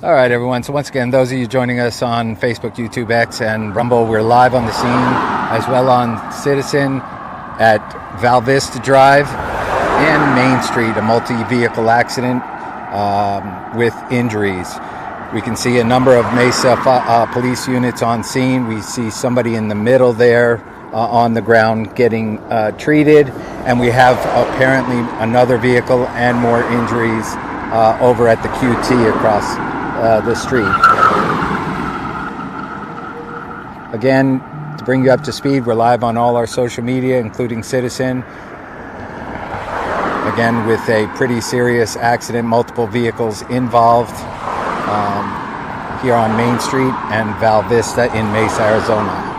All right, everyone. So once again, those of you joining us on Facebook, YouTube, X, and Rumble, we're live on the scene as well on Citizen at Vista Drive and Main Street, a multi-vehicle accident with injuries. We can see a number of Mesa police units on scene. We see somebody in the middle there on the ground getting treated, and we have apparently another vehicle and more injuries over at the QT across the street. Again, to bring you up to speed, we're live on all our social media, including Citizen. Again, with a pretty serious accident, multiple vehicles involved here on Main Street and Vista in Mesa, Arizona.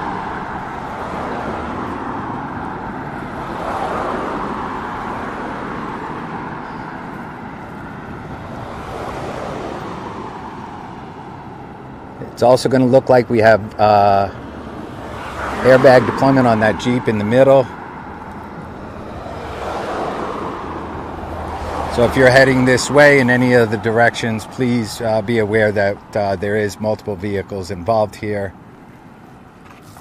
It's also going to look like we have airbag deployment on that Jeep in the middle. So if you're heading this way in any of the directions, please be aware that there is multiple vehicles involved here.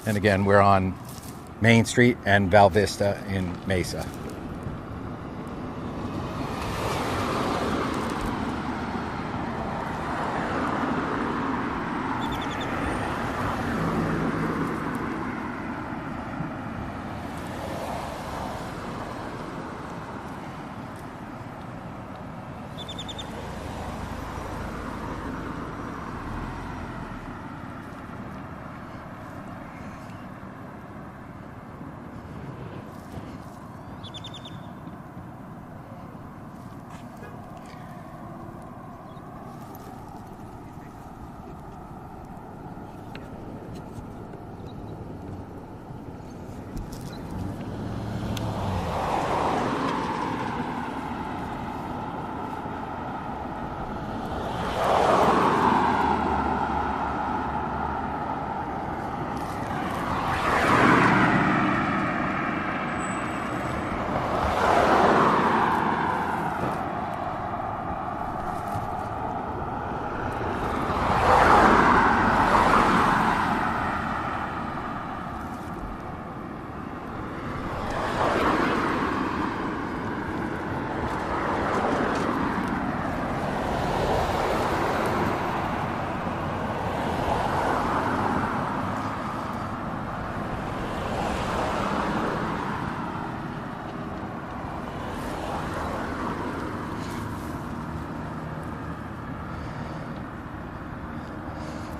And again, we're on Main Street and Vista in Mesa.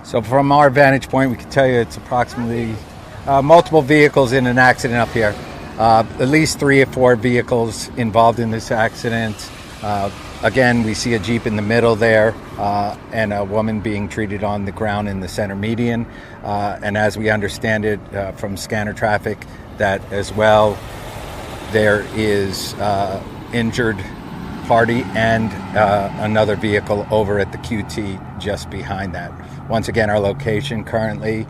So from our vantage point, we can tell you it's approximately multiple vehicles in an accident up here. At least 3 or 4 vehicles involved in this accident. Again, we see a Jeep in the middle there and a woman being treated on the ground in the center median. And as we understand it from scanner traffic, that as well there is injured party and another vehicle over at the QT just behind that. Once again, our location currently,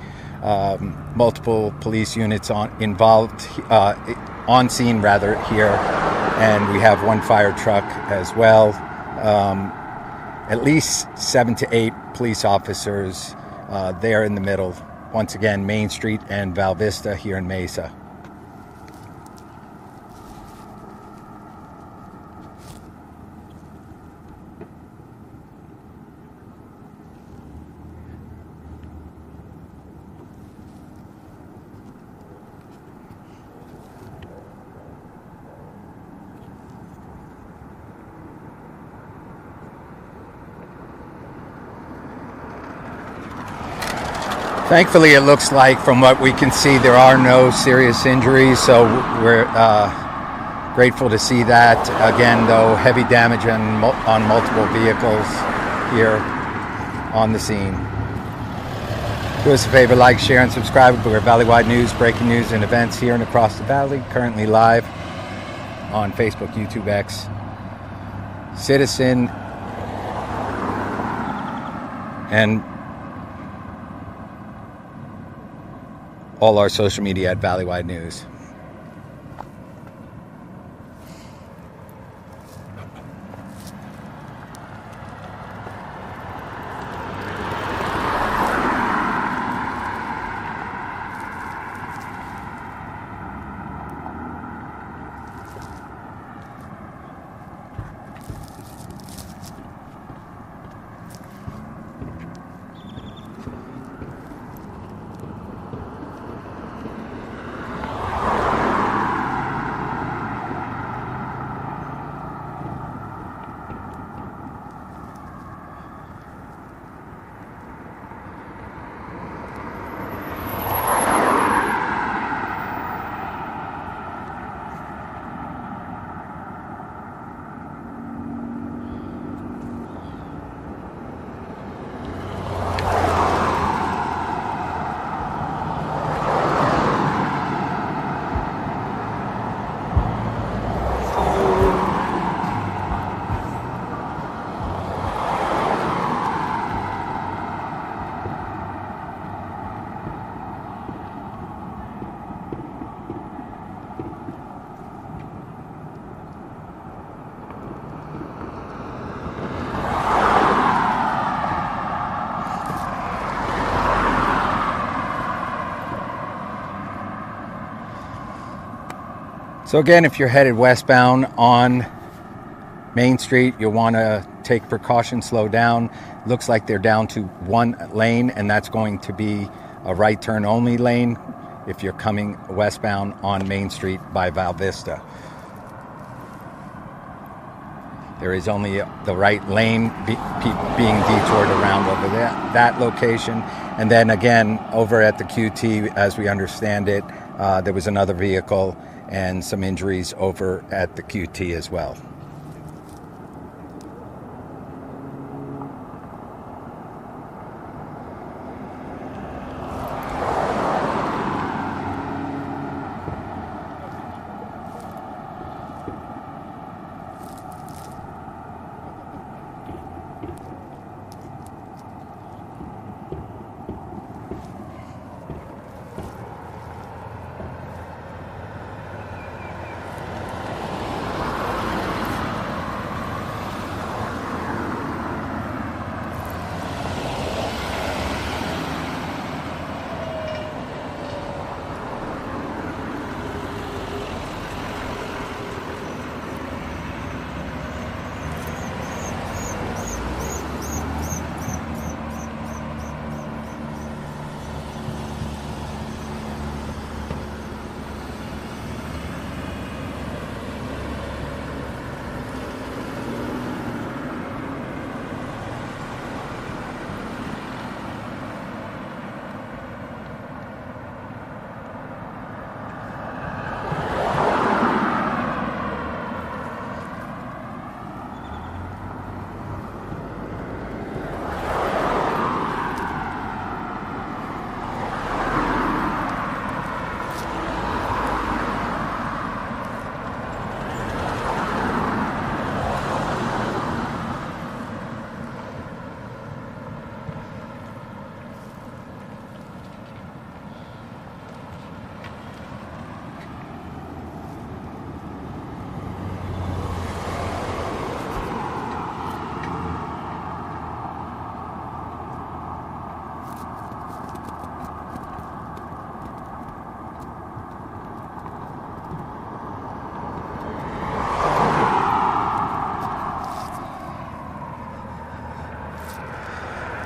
multiple police units on scene here, and we have 1 fire truck as well. At least 7 to 8 police officers there in the middle. Once again, Main Street and Vista here in Mesa. Thankfully, it looks like, from what we can see, there are no serious injuries, so we're grateful to see that. Again, though, heavy damage on multiple vehicles here on the scene. Do us a favor, like, share, and subscribe. We're Valley-wide news, breaking news, and events here and across the valley. Currently live on Facebook, YouTube, X, Citizen, and all our social media at Valley-wide News. So again, if you're headed westbound on Main Street, you'll want to take precaution, slow down. Looks like they're down to one lane, and that's going to be a right turn only lane if you're coming westbound on Main Street by Vista. There is only the right lane being detoured around over that location. And then again, over at the QT, as we understand it, there was another vehicle and some injuries over at the QT as well.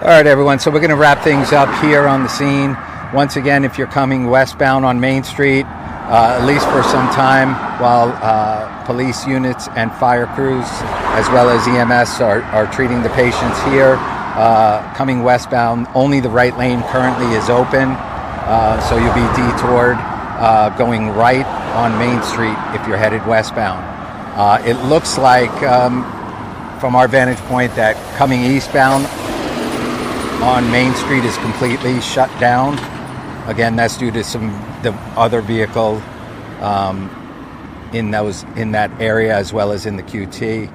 All right, everyone, so we're going to wrap things up here on the scene. Once again, if you're coming westbound on Main Street, at least for some time, while police units and fire crews, as well as EMS, are treating the patients here, coming westbound, only the right lane currently is open, so you'll be detoured going right on Main Street if you're headed westbound. It looks like, from our vantage point, that coming eastbound on Main Street is completely shut down. Again, that's due to the other vehicle in that area, as well as in the QT.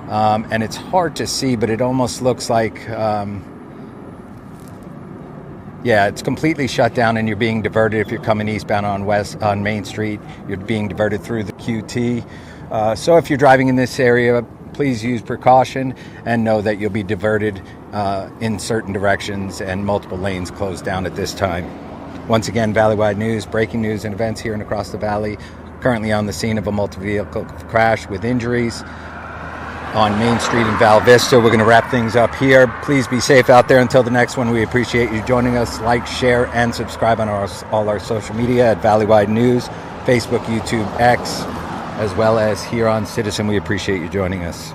And it's hard to see, but it almost looks like, it's completely shut down, and you're being diverted. If you're coming eastbound on Main Street, you're being diverted through the QT. So if you're driving in this area, please use precaution and know that you'll be diverted in certain directions and multiple lanes closed down at this time. Once again, Valley-wide news, breaking news and events here and across the valley. Currently on the scene of a multi-vehicle crash with injuries on Main Street in Val Vista. We're going to wrap things up here. Please be safe out there until the next one. We appreciate you joining us. Like, share, and subscribe on all our social media at Valley-wide News, Facebook, YouTube, X, as well as here on Citizen. We appreciate you joining us.